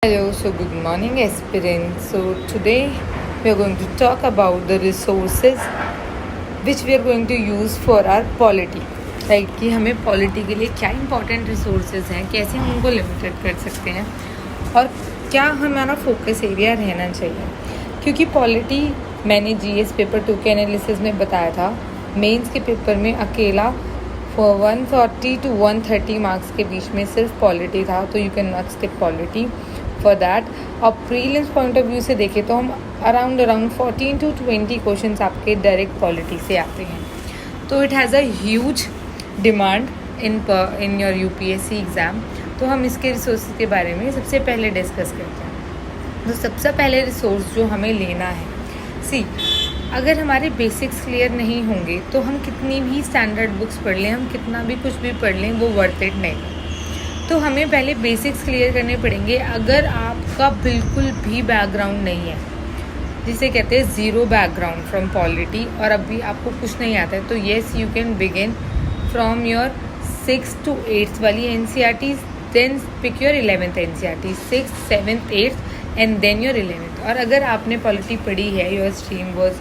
Hello, so good morning, aspirants. So today we are going to talk about the resources which we are going to use for our polity. Right कि हमें polity के लिए क्या important resources हैं, कैसे हम उनको limited कर सकते हैं और क्या हमारा फोकस एरिया रहना चाहिए. क्योंकि पॉलिटी मैंने जीएस पेपर 2 के एनालिसिस में बताया था, मेंस के पेपर में अकेला 140 to 130 मार्क्स के बीच में सिर्फ पॉलिटी था, तो you can not skip polity for that. और प्रीलिम्स पॉइंट ऑफ व्यू से देखें तो हम अराउंड 14 to 20 क्वेश्चंस आपके डायरेक्ट पॉलिटी से आते हैं. तो it has a huge demand in your UPSC exam. तो हम इसके रिसोर्स के बारे में सबसे पहले डिस्कस करते हैं. तो सबसे पहले रिसोर्स जो हमें लेना है, अगर हमारे बेसिक्स क्लियर नहीं होंगे तो हम कितनी भी स्टैंडर्ड बुक्स पढ़ लें, हम कितना भी कुछ भी पढ़ लें, वो वर्थ इट नहीं. तो हमें पहले बेसिक्स क्लियर करने पड़ेंगे. अगर आपका बिल्कुल भी बैकग्राउंड नहीं है, जिसे कहते हैं ज़ीरो बैकग्राउंड फ्रॉम पॉलिटी, और अभी आपको कुछ नहीं आता है, तो yes you can begin from your 6th to 8th वाली NCERTs, then pick your 11th NCERT, 6th, 7th, 8th and then your 11th. और अगर आपने पॉलिटी पढ़ी है, योर स्ट्रीम वॉज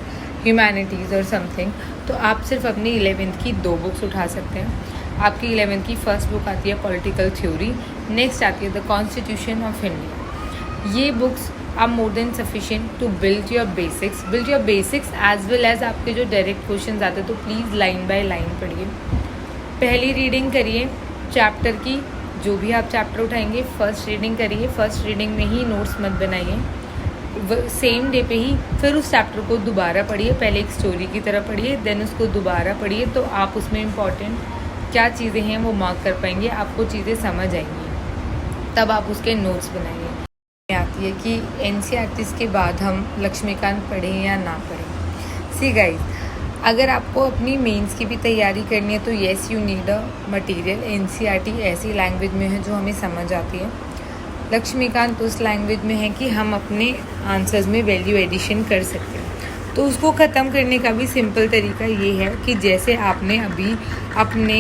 ह्यूमैनिटीज़ और समथिंग, तो आप सिर्फ अपनी 11th की 2 बुक्स उठा सकते हैं. आपकी 11th की फर्स्ट बुक आती है पॉलिटिकल थ्योरी, नेक्स्ट आती है द कॉन्स्टिट्यूशन ऑफ इंडिया. ये books are more than sufficient to build your basics as well as आपके जो डायरेक्ट क्वेश्चन आते हैं. तो प्लीज़ लाइन बाय लाइन पढ़िए. पहली रीडिंग करिए चैप्टर की, जो भी आप चैप्टर उठाएंगे फर्स्ट रीडिंग करिए. फर्स्ट रीडिंग में ही नोट्स मत बनाइए, सेम डे पे ही फिर उस चैप्टर को दोबारा पढ़िए. पहले एक स्टोरी की तरह पढ़िए, देन उसको दोबारा पढ़िए. तो आप उसमें इम्पॉर्टेंट क्या चीज़ें हैं वो मार्क कर पाएंगे, आपको चीज़ें समझ आएंगी, तब आप उसके नोट्स बनाइए. आती है कि NCERTs के बाद हम लक्ष्मीकांत पढ़ें या ना पढ़ें. सी गाइस, अगर आपको अपनी मेंस की भी तैयारी करनी है तो yes you need a material. NCERT ऐसी लैंग्वेज में है जो हमें समझ आती है. लक्ष्मीकांत उस लैंग्वेज में है कि हम अपने आंसर्स में वैल्यू एडिशन कर सकते हैं. तो उसको ख़त्म करने का भी सिंपल तरीका ये है कि जैसे आपने अभी अपने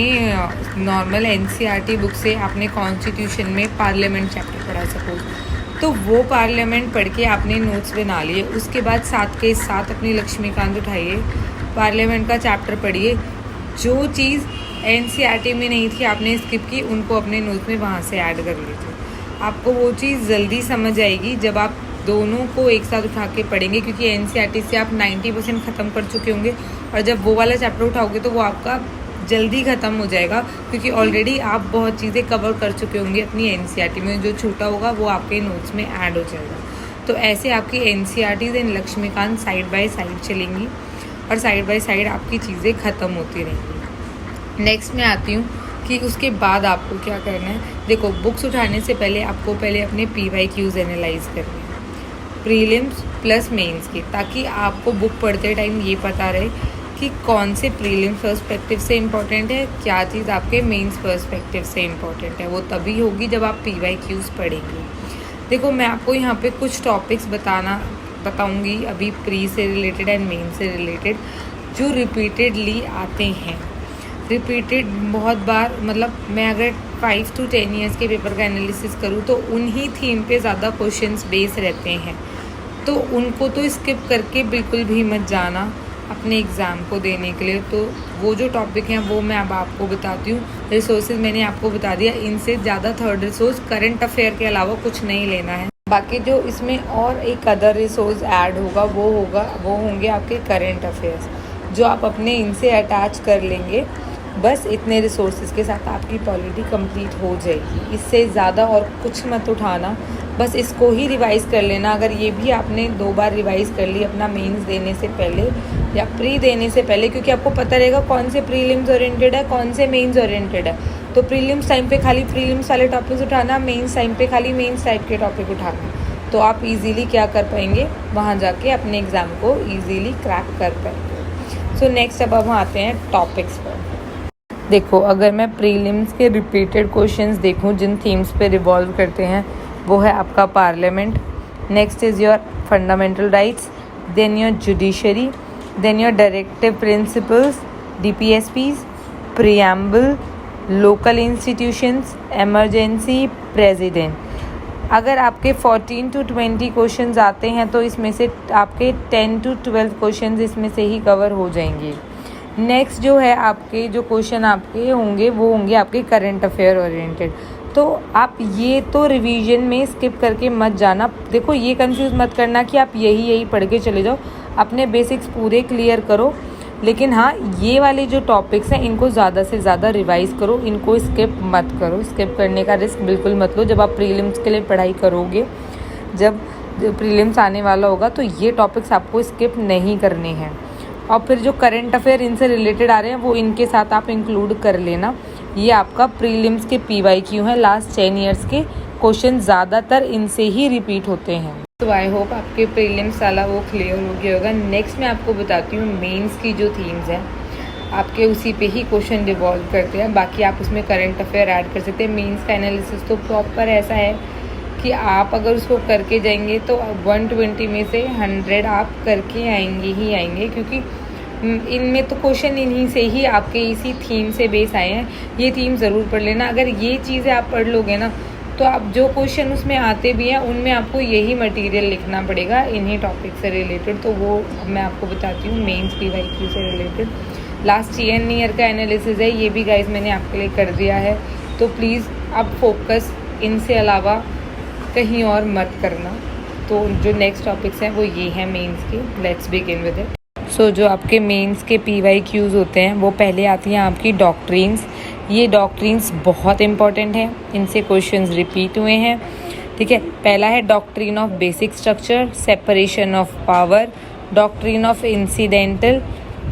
नॉर्मल NCERT बुक से आपने कॉन्स्टिट्यूशन में पार्लियामेंट चैप्टर पढ़ा सपोज, तो वो पार्लियामेंट पढ़ के आपने नोट्स बना लिए. उसके बाद साथ के साथ अपनी लक्ष्मीकांत उठाइए, पार्लियामेंट का चैप्टर पढ़िए. जो चीज़ NCERT में नहीं थी आपने स्किप की, उनको अपने नोट्स में वहाँ से ऐड कर लीजिए. आपको वो चीज़ जल्दी समझ आएगी जब आप दोनों को एक साथ उठा के पढ़ेंगे, क्योंकि NCERT से आप 90% ख़त्म कर चुके होंगे, और जब वो वाला चैप्टर उठाओगे तो वो आपका जल्दी ख़त्म हो जाएगा, क्योंकि ऑलरेडी आप बहुत चीज़ें कवर कर चुके होंगे अपनी NCERT में. जो छूटा होगा वो आपके नोट्स में ऐड हो जाएगा. तो ऐसे आपकी NCERTs and Laxmikanth side by side चलेंगी और साइड बाय साइड आपकी चीज़ें ख़त्म होती रहेंगी. नेक्स्ट में आती हूँ कि उसके बाद आपको क्या करना है. देखो, बुक्स उठाने से पहले आपको पहले अपने PYQs एनालाइज करने हैं, प्रीलिम्स प्लस मेंस की, ताकि आपको बुक पढ़ते टाइम ये पता रहे कि कौन से प्रीलिम्स पर्सपेक्टिव से इम्पॉर्टेंट है, क्या चीज़ आपके मेंस पर्सपेक्टिव से इम्पॉर्टेंट है. वो तभी होगी जब आप PYQs पढ़ेंगे. देखो, मैं आपको यहाँ पे कुछ टॉपिक्स बताऊँगी अभी प्री से रिलेटेड एंड मेन से रिलेटेड, जो रिपीटेडली आते हैं. रिपीटेड बहुत बार, मतलब मैं अगर 5 to 10 ईयर्स के पेपर का एनालिसिस करूँ तो उन्हीं थीम पे ज़्यादा क्वेश्चंस बेस रहते हैं. तो उनको तो स्किप करके बिल्कुल भी मत जाना अपने एग्ज़ाम को देने के लिए. तो वो जो टॉपिक हैं वो मैं अब आपको बताती हूँ. रिसोर्सेज मैंने आपको बता दिया, इनसे ज़्यादा थर्ड रिसोर्स करंट अफेयर के अलावा कुछ नहीं लेना है. बाकी जो इसमें और एक अदर रिसोर्स ऐड होगा वो होंगे आपके करंट अफेयर्स, जो आप अपने इनसे अटैच कर लेंगे. बस इतने रिसोर्सेज के साथ आपकी पॉलिटी कंप्लीट हो जाएगी. इससे ज़्यादा और कुछ मत उठाना, बस इसको ही रिवाइज़ कर लेना. अगर ये भी आपने 2 बार रिवाइज़ कर ली अपना मेंस देने से पहले या प्री देने से पहले, क्योंकि आपको पता रहेगा कौन से प्रीलिम्स ओरिएंटेड है, कौन से मेंस ओरिएंटेड है. तो प्रीलिम्स टाइम पे खाली प्रीलिम्स वाले टॉपिक्स उठाना, मेंस टाइम पे खाली मेंस टाइप के टॉपिक उठाना. तो आप इजीली क्या कर पाएंगे, वहाँ जाके अपने एग्ज़ाम को इजीली क्रैक कर पाएंगे. सो नेक्स्ट अब हम आते हैं टॉपिक्स पर. देखो, अगर मैं प्रीलिम्स के रिपीटेड क्वेश्चंस देखूं जिन थीम्स पे रिवॉल्व करते हैं, वो है आपका parliament, next is your fundamental rights, then your judiciary, then your directive principles, DPSPs, preamble, local institutions, emergency, president. अगर आपके 14 to 20 क्वेश्चंस आते हैं तो इसमें से आपके 10 to 12 क्वेश्चंस इसमें से ही कवर हो जाएंगे। नेक्स्ट जो है आपके जो क्वेश्चन आपके होंगे वो होंगे आपके करंट अफेयर ओरिएंटेड। तो आप ये तो रिवीजन में स्किप करके मत जाना। देखो ये कंफ्यूज मत करना कि आप यही पढ़ के चले जाओ, अपने बेसिक्स पूरे क्लियर करो, लेकिन हाँ ये वाले जो टॉपिक्स हैं इनको ज़्यादा से ज़्यादा रिवाइज़ करो, इनको स्किप मत करो। स्किप करने का रिस्क बिल्कुल मत लो। जब आप प्रीलिम्स के लिए पढ़ाई करोगे, जब प्रीलिम्स आने वाला होगा तो ये टॉपिक्स आपको स्किप नहीं करने हैं। और फिर जो करंट अफेयर इनसे रिलेटेड आ रहे हैं वो इनके साथ आप इंक्लूड कर लेना। ये आपका प्रीलिम्स के PYQ हैं, लास्ट 10 ईयर्स के क्वेश्चन ज़्यादातर इनसे ही रिपीट होते हैं। तो आई होप आपके प्रीलिम्स वाला वो क्लियर हो गया होगा। नेक्स्ट मैं आपको बताती हूँ मेंस की जो थीम्स हैं, आपके उसी पे ही क्वेश्चन रिवॉल्व करते हैं। बाकी आप उसमें करंट अफेयर ऐड कर सकते हैं। मेंस का एनालिसिस तो प्रॉपर ऐसा है कि आप अगर उसको करके जाएंगे तो 120 में से 100 आप करके आएंगे ही आएंगे, क्योंकि इनमें तो क्वेश्चन इन्हीं से ही आपके इसी थीम से बेस आए हैं। ये थीम ज़रूर पढ़ लेना। अगर ये चीज़ें आप पढ़ लोगे ना तो आप जो क्वेश्चन उसमें आते भी हैं उनमें आपको यही मटेरियल लिखना पड़ेगा इन्हीं टॉपिक से रिलेटेड। तो वो मैं आपको बताती हूँ मेंस PYQ से रिलेटेड। लास्ट 10 ईयर का एनालिसिस है, ये भी गाइज मैंने आपके लिए कर दिया है। तो प्लीज़ आप फोकस इनसे अलावा कहीं और मत करना। तो जो नेक्स्ट टॉपिक्स हैं वो ये हैं मेंस के। Let's begin with it. So जो आपके मेंस के PYQs होते हैं वो पहले आती हैं आपकी डॉक्ट्रिन्स। ये डॉक्ट्रिन्स बहुत इंपॉर्टेंट हैं, इनसे क्वेश्चंस रिपीट हुए हैं। ठीक है, पहला है doctrine of basic structure, separation of power, doctrine of incidental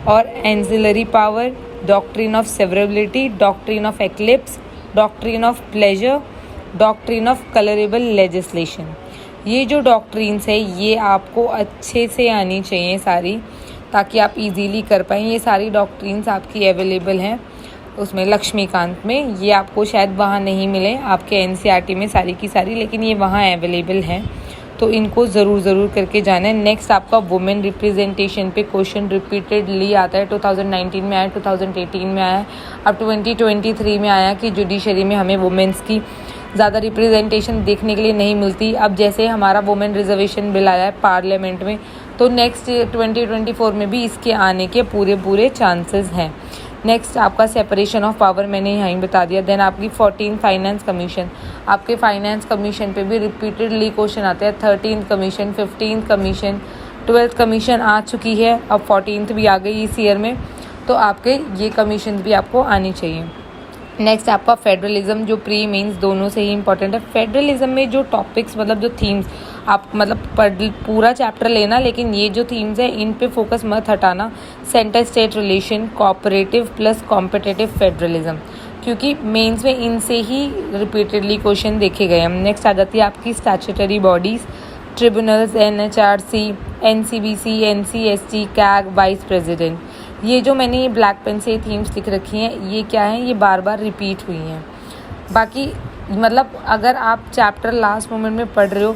और ancillary power, doctrine of severability, doctrine of eclipse, doctrine of pleasure, doctrine of colourable legislation. ये जो डॉक्ट्रिन्स है ये आपको अच्छे से आनी चाहिए सारी, ताकि आप इजीली कर पाएँ। ये सारी डॉक्ट्रिन्स आपकी अवेलेबल हैं उसमें लक्ष्मीकांत में। ये आपको शायद वहाँ नहीं मिले आपके NCERT में सारी की सारी, लेकिन ये वहाँ अवेलेबल हैं। तो इनको ज़रूर करके जाना है। नेक्स्ट आपका वुमेन रिप्रेजेंटेशन पे क्वेश्चन रिपीटेडली आता है। 2019 में आया, 2018 में आया, अब 2023 में आया कि जुडिशरी में हमें वुमेन्स की ज़्यादा रिप्रेजेंटेशन देखने के लिए नहीं मिलती। अब जैसे हमारा वुमेन रिजर्वेशन बिल आया है पार्लियामेंट में, तो नेक्स्ट 2024 में भी इसके आने के पूरे चांसेस हैं। नेक्स्ट आपका सेपरेशन ऑफ पावर मैंने यहाँ बता दिया। देन आपकी 14 फाइनेंस कमीशन, आपके फाइनेंस कमीशन पे भी रिपीटेडली क्वेश्चन आते हैं। 13th commission, 15th commission, 12th commission आ चुकी है, अब 14th भी आ गई इस ईयर में। तो आपके ये कमीशन भी आपको आनी चाहिए। नेक्स्ट आपका फेडरलिज्म, जो प्री मेंस दोनों से ही इंपॉर्टेंट है। फेडरलिज्म में जो टॉपिक्स मतलब जो थीम्स आप पूरा चैप्टर लेना, लेकिन ये जो थीम्स है इन पे फोकस मत हटाना। Centre state relation, cooperative plus competitive federalism, क्योंकि मेंस में इनसे ही रिपीटेडली क्वेश्चन देखे गए हैं। नेक्स्ट आ जाती है आपकी statutory bodies, tribunals, NHRC, NCBC, NCST, CAG, vice president. ये जो मैंने ब्लैक पेन से थीम्स लिख रखी हैं ये क्या हैं, ये बार रिपीट हुई हैं। बाकी मतलब अगर आप चैप्टर लास्ट मोमेंट में पढ़ रहे हो,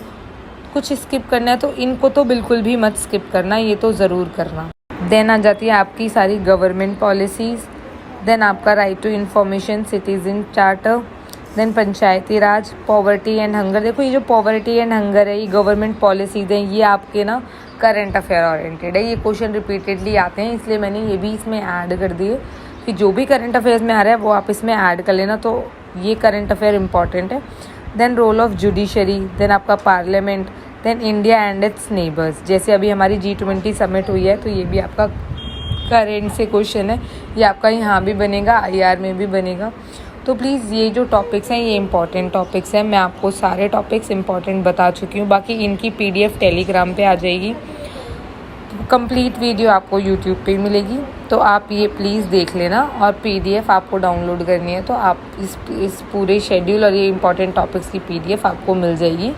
कुछ स्किप करना है तो इनको तो बिल्कुल भी मत स्किप करना, ये तो ज़रूर करना। देन आ जाती है आपकी सारी गवर्नमेंट पॉलिसीज़। देन आपका right to information, citizen charter, then panchayati raj, poverty and hunger. देखो ये जो पॉवर्टी एंड हंगर है ये गवर्नमेंट पॉलिसीज़ हैं, ये आपके ना करंट अफेयर ओरिएंटेड है। ये क्वेश्चन रिपीटेडली आते हैं, इसलिए मैंने ये भी इसमें ऐड कर दिए कि जो भी करंट अफेयर्स में आ रहा है वो आप इसमें ऐड कर लेना। तो ये करंट अफेयर इंपॉर्टेंट है। Then role of judiciary, then आपका parliament, then India and its neighbours. जैसे अभी हमारी G20 समिट हुई है तो ये भी आपका करेंट से क्वेश्चन है, ये आपका यहाँ भी बनेगा, IR में भी बनेगा। तो प्लीज़ ये जो टॉपिक्स हैं ये इंपॉर्टेंट टॉपिक्स हैं। मैं आपको सारे टॉपिक्स इंपॉर्टेंट बता चुकी हूँ। बाकी इनकी PDF टेलीग्राम पे आ जाएगी। कंप्लीट वीडियो आपको यूट्यूब पे मिलेगी, तो आप ये प्लीज़ देख लेना। और PDF आपको डाउनलोड करनी है तो आप इस पूरे शेड्यूल और ये इंपॉर्टेंट टॉपिक्स की PDF आपको मिल जाएगी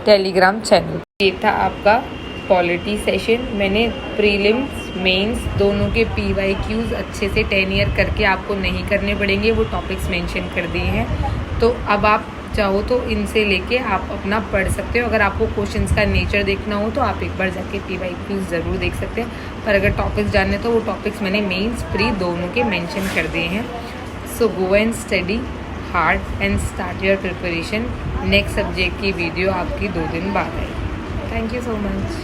टेलीग्राम चैनल। ये था आपका पॉलिटी सेशन। मैंने प्रीलिम्स मेंस दोनों के PYQs अच्छे से 10 ईयर करके आपको नहीं करने पड़ेंगे, वो टॉपिक्स मेंशन कर दिए हैं। तो अब आप चाहो तो इनसे लेके आप अपना पढ़ सकते हो। अगर आपको क्वेश्चंस का नेचर देखना हो तो आप एक बार जाके PYQs ज़रूर देख सकते हैं। पर अगर टॉपिक्स जानने तो वो टॉपिक्स मैंने मेंस प्री दोनों के मेंशन कर दिए हैं। So go and study hard and start your preparation. Next subject की वीडियो आपकी 2 दिन बाद आएगी। Thank you so much.